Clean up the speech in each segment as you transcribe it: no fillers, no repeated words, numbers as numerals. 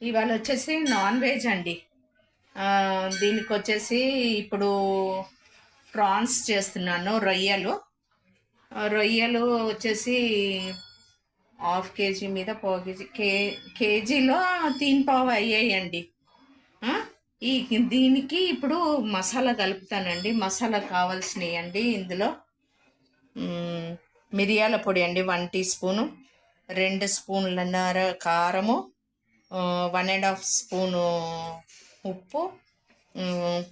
ఇవాళ వచ్చేసి non veg అండి. దీనికి వచ్చేసి ఇప్పుడు ప్రాన్స్ చేస్తున్నాను. రొయ్యలు వచ్చేసి హాఫ్ కేజీ మీద పావు కేజీ కేజీలో తీన్ పావు అయ్యాయండి. ఆ, ఈ దీనికి ఇప్పుడు మసాలా కలుపుతానండి. మసాలా కావాల్సినవి అండి ఇందులో మిరియాల పొడి అండి 1 టీ స్పూను, 2 స్పూన్లన్నర కారము, 1½ స్పూను ఉప్పు,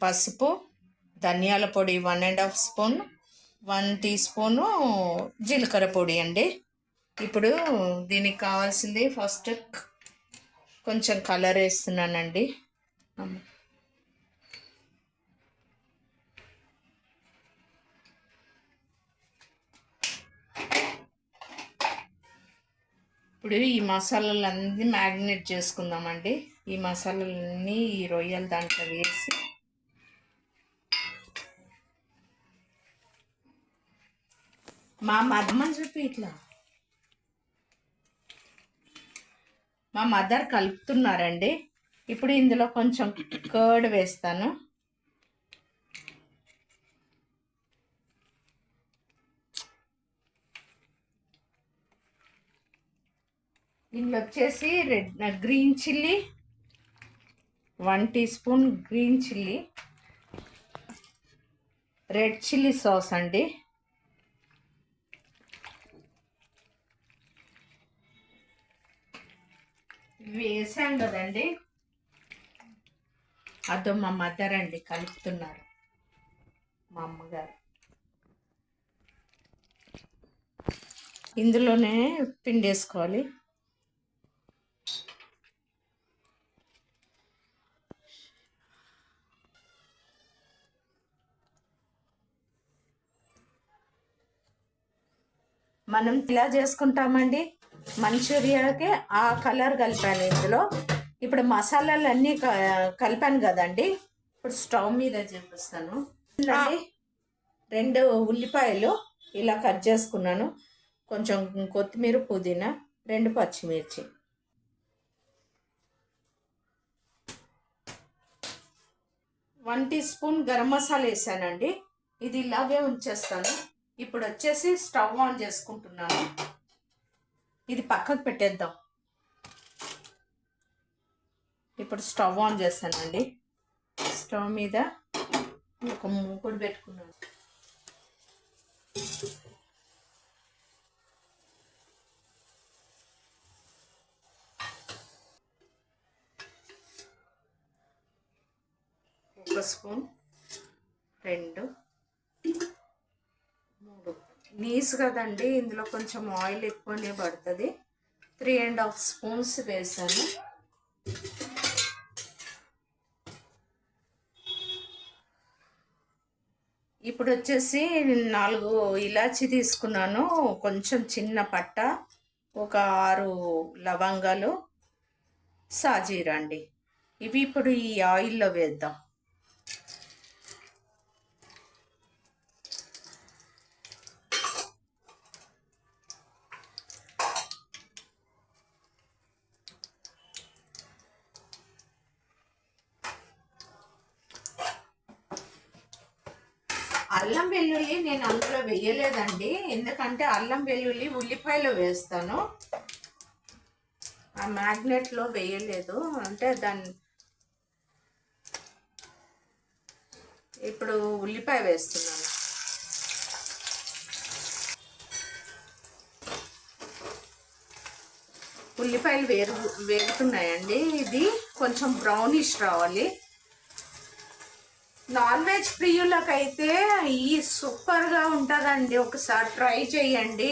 పసుపు, ధనియాల పొడి 1½ స్పూన్, 1 టీ స్పూను జీలకర్ర పొడి అండి. ఇప్పుడు దీనికి కావాల్సింది ఫస్ట్ కొంచెం కలర్ వేస్తున్నానండి. ఇప్పుడు ఈ మసాలాలన్నీ మ్యాగ్నేట్ చేసుకుందామండి. ఈ మసాలాలన్నీ ఈ రొయ్యలు దాంట్లో వేసి మా మదర్ కలుపుతున్నారండి. ఇప్పుడు ఇందులో కొంచెం కర్డ్ వేస్తాను. ఇందులో వచ్చేసి green chilli 1 teaspoon, green chilli, red chilli sauce అండి, వేసాం కదండి. అదో మా మదర్ అండి కలుపుతున్నారు, మా అమ్మగారు. ఇందులోనే పిండి వేసుకోవాలి. మనం ఇలా చేసుకుంటామండి మంచూరియాకి. ఆ కలర్ కలిపాను ఇందులో. ఇప్పుడు మసాలాలు అన్నీ కలిపాను కదండి. ఇప్పుడు స్టవ్ మీద చూపిస్తాను. 2 ఉల్లిపాయలు ఇలా కట్ చేసుకున్నాను, కొంచెం కొత్తిమీర, పుదీనా, 2 పచ్చిమిర్చి, one teaspoon garam masala వేసానండి. ఇది ఇలాగే ఉంచేస్తాను. ఇప్పుడు వచ్చేసి స్టవ్ ఆన్ చేసుకుంటున్నాను. ఇది పక్కకు పెట్టేద్దాం. ఇప్పుడు స్టవ్ ఆన్ చేస్తానండి. స్టవ్ మీద ఒక మూకుడు పెట్టుకున్నాను. ఒక స్పూన్, 2, 3 నీసు కదండి, ఇందులో కొంచెం ఆయిల్ ఎక్కువనే పడుతుంది. 3½ స్పూన్స్ వేసాను. ఇప్పుడు వచ్చేసి 4 ఇలాచి తీసుకున్నాను, కొంచెం చిన్న పట్ట, ఒక 6 లవంగాలు, సాజీరా అండి. ఇవి ఇప్పుడు ఈ ఆయిల్లో వేద్దాం. అల్లం వెల్లుల్లి నేను అందులో వేయలేదండి, ఎందుకంటే అల్లం వెల్లుల్లి ఉల్లిపాయలో వేస్తాను, ఆ మ్యాగ్నెట్లో వేయలేదు. అంటే దాన్ని ఇప్పుడు ఉల్లిపాయ వేస్తున్నాను. ఉల్లిపాయలు వేగుతున్నాయండి. ఇది కొంచెం బ్రౌనిష్ రావాలి. నాన్ వెజ్ ప్రియులకైతే ఈ సూపర్గా ఉంటుందండి, ఒకసారి ట్రై చేయండి.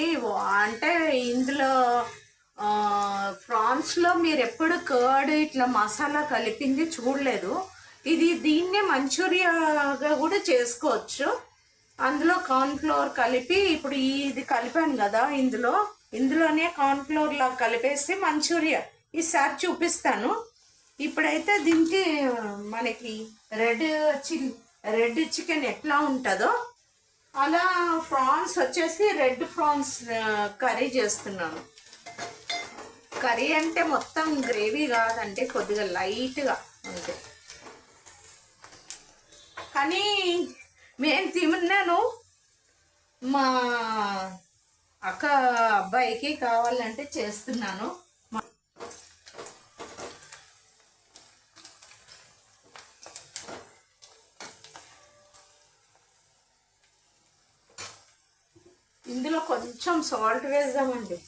అంటే ఇందులో ఫ్రాన్స్లో మీరు ఎప్పుడు కర్డ్ ఇట్లా మసాలా కలిపింది చూడలేదు. దీన్నే మంచూరియాగా కూడా చేసుకోవచ్చు. అందులో కార్న్ఫ్లోర్ కలిపి, ఇప్పుడు ఇది కలిపాను కదా, ఇందులోనే కార్న్ఫ్లోర్లా కలిపేసి మంచూరియా ఈసారి చూపిస్తాను. ఇప్పుడైతే దీనికి మనకి రెడ్ చికెన్ ఎట్లా ఉంటుందో అలా ఫ్రాన్స్ వచ్చేసి రెడ్ ఫ్రాన్స్ కర్రీ చేస్తున్నాను. కర్రీ అంటే మొత్తం గ్రేవీ కాదంటే కొద్దిగా లైట్గా అంతే. కానీ మేము తిన్నాను, మా అక్క అబ్బాయికి కావాలంటే చేస్తున్నాను. ఇందులో కొంచెం సాల్ట్ వేద్దామండి,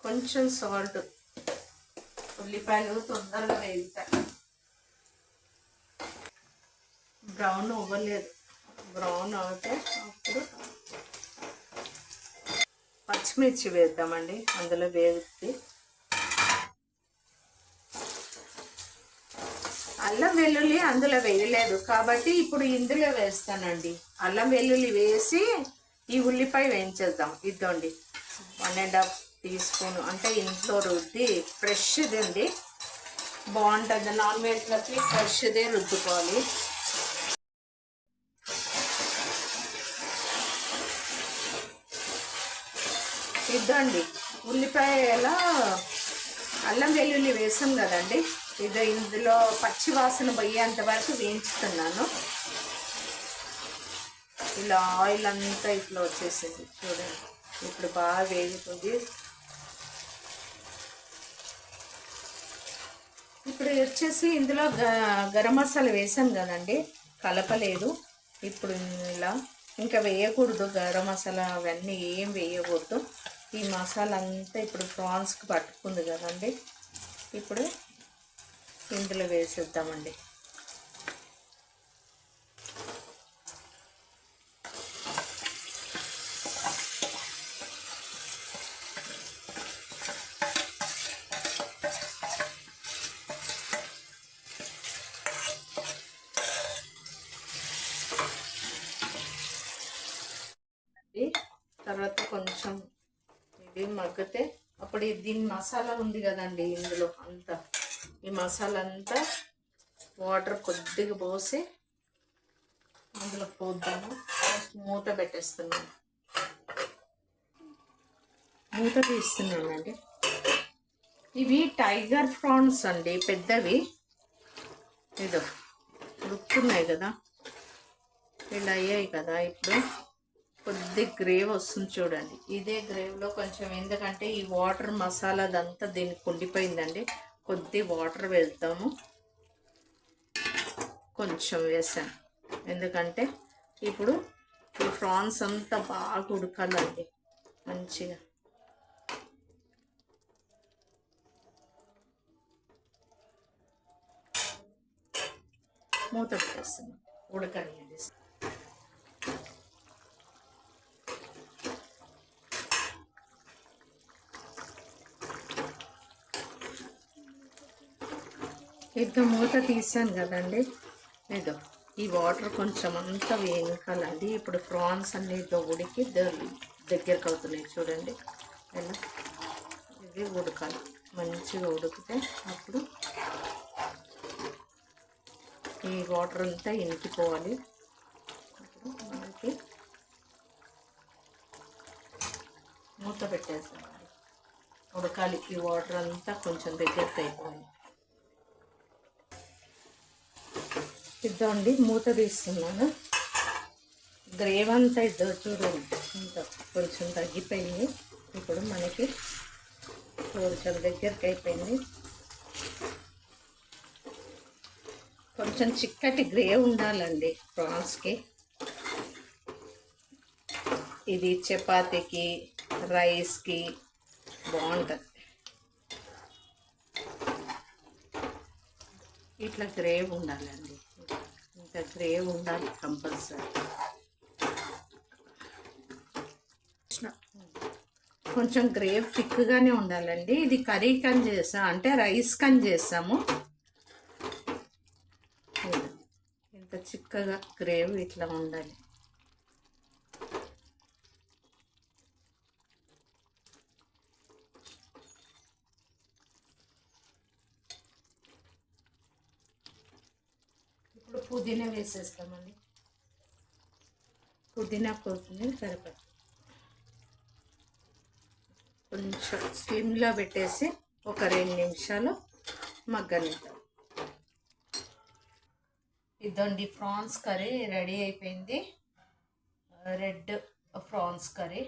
కొంచెం సాల్ట్. ఉల్లిపాయలు తొందరగా వేగుతాయి. బ్రౌన్ అవ్వలేదు, బ్రౌన్ అవుతే అప్పుడు పచ్చిమిర్చి వేద్దామండి, అందులో వేగుతుంది. అల్లం వెల్లుల్లి అందులో వేయలేదు కాబట్టి ఇప్పుడు ఇందులో వేస్తానండి. అల్లం వెల్లుల్లి వేసి ఈ ఉల్లిపాయ వేయించేద్దాం. ఇద్దండి 1.5 టీ స్పూన్, అంటే ఇంట్లో రుద్ది ఫ్రెష్ది అండి, బాగుంటుంది. నాన్ వెజ్లోకి ఫ్రెష్దే రుద్దుకోవాలి. ఇద్దండి ఉల్లిపాయల అల్లం వెల్లుల్లి వేసాం కదండి, ఇది ఇందులో పచ్చి వాసన పోయేంత వరకు వేయించుతున్నాను. ఇలా ఆయిల్ అంతా ఇట్లా వచ్చేసింది చూడండి, ఇప్పుడు బాగా వేగుతుంది. ఇప్పుడు వచ్చేసి ఇందులో గరం మసాలా వేసాం కదండి, కలపలేదు. ఇప్పుడు ఇలా ఇంకా వేయకూడదు, గరం మసాలా అవన్నీ ఏం వేయకూడదు. ఈ మసాలా అంతా ఇప్పుడు ప్రాన్స్కి పట్టుకుంది కదండి, ఇప్పుడు ఇందులో వేసేద్దామండి. తర్వాత కొంచెం ఇది మగ్గితే అప్పుడు దీని మసాలా ఉంది కదండి, ఇందులో అంతా ఈ మసాలా అంతా వాటర్ కొద్దిగా పోసి అందులో పోద్దాము. మూత పెట్టేస్తున్నాను, మూత తీస్తున్నానండి. ఇవి టైగర్ ప్రాన్స్ అండి, పెద్దవి. ఏదో ఉడుకుతున్నాయి కదా, ఇలా అయ్యాయి కదా. ఇప్పుడు కొద్ది గ్రేవ్ వస్తుంది చూడండి, ఇదే గ్రేవ్లో కొంచెం, ఎందుకంటే ఈ వాటర్ మసాలా అదంతా దీనికి ఉండిపోయిందండి, కొద్ది వాటర్ వేద్దాము. కొంచెం వేసాను, ఎందుకంటే ఇప్పుడు ఈ ప్రాన్స్ అంతా బాగా ఉడకాలండి మంచిగా. మూత పెట్టేస్తున్నాం, ఉడకనియండి. ఇదో మూత తీసాను కదండి, ఏదో ఈ వాటర్ కొంచెం అంతా వేయకాలండి. ఇప్పుడు ప్రాన్స్ అన్ని ఉడికి దగ్గరకు అవుతున్నాయి చూడండి, ఇలా ఇది ఉడకాలి, మంచిగా ఉడికితే అప్పుడు ఈ వాటర్ అంతా ఇంకిపోవాలి. అప్పుడు మనకి మూత పెట్టేస్తాం, ఉడకాలి. ఈ వాటర్ అంతా కొంచెం దగ్గరకు అయిపోవాలి. ఇద్దండి, మూత తీస్తున్నాను. గ్రేవ్ అంతా ఇద్దో చూడండి, ఇంకా కొంచెం తగ్గిపోయింది. ఇప్పుడు మనకి కొంచెం దగ్గరికి అయిపోయింది. కొంచెం చిక్కటి గ్రేవ్ ఉండాలండి ప్రాన్స్కి. ఇది చపాతీకి, రైస్కి బాగుంటుంది. ఇట్లా గ్రేవ్ ఉండాలండి, ఇంకా గ్రేవ్ ఉండాలి కంపల్సరీ. కొంచెం గ్రేవ్ థిక్గానే ఉండాలండి. ఇది కర్రీ కని చేస్తాం, అంటే రైస్ కని చేస్తాము. ఇంత చిక్కగా గ్రేవ్ ఇట్లా ఉండాలి. ఇప్పుడు పుదీనా వేసేస్తామండి, పుదీనా కొత్తిమీర సరిపడ. కొంచెం స్లిమ్లో పెట్టేసి ఒక 2 నిమిషాలు మగ్గనిద్దాం. ఇదండి ప్రాన్స్ కర్రీ రెడీ అయిపోయింది. Red prawns curry.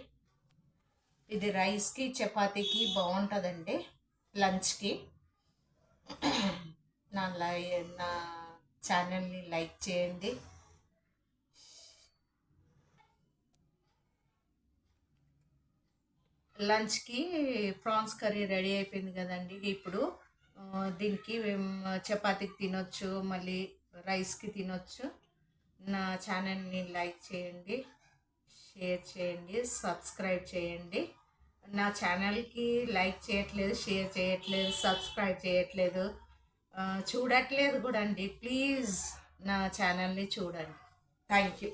ఇది రైస్కి చపాతీకి బాగుంటుందండి, లంచ్కి. నా ఛానల్ని లైక్ చేయండి. లంచ్కి ప్రాన్స్ కర్రీ రెడీ అయిపోయింది కదండి. ఇప్పుడు దీనికి చపాతీకి తినొచ్చు, మళ్ళీ రైస్కి తినొచ్చు. నా ఛానల్ని లైక్ చేయండి, షేర్ చేయండి, సబ్స్క్రైబ్ చేయండి. నా ఛానల్కి లైక్ చేయట్లేదు, షేర్ చేయట్లేదు, సబ్స్క్రైబ్ చేయట్లేదు, చూడట్లేదు కూడా అండి. ప్లీజ్ నా ఛానల్ని చూడండి. Thank you.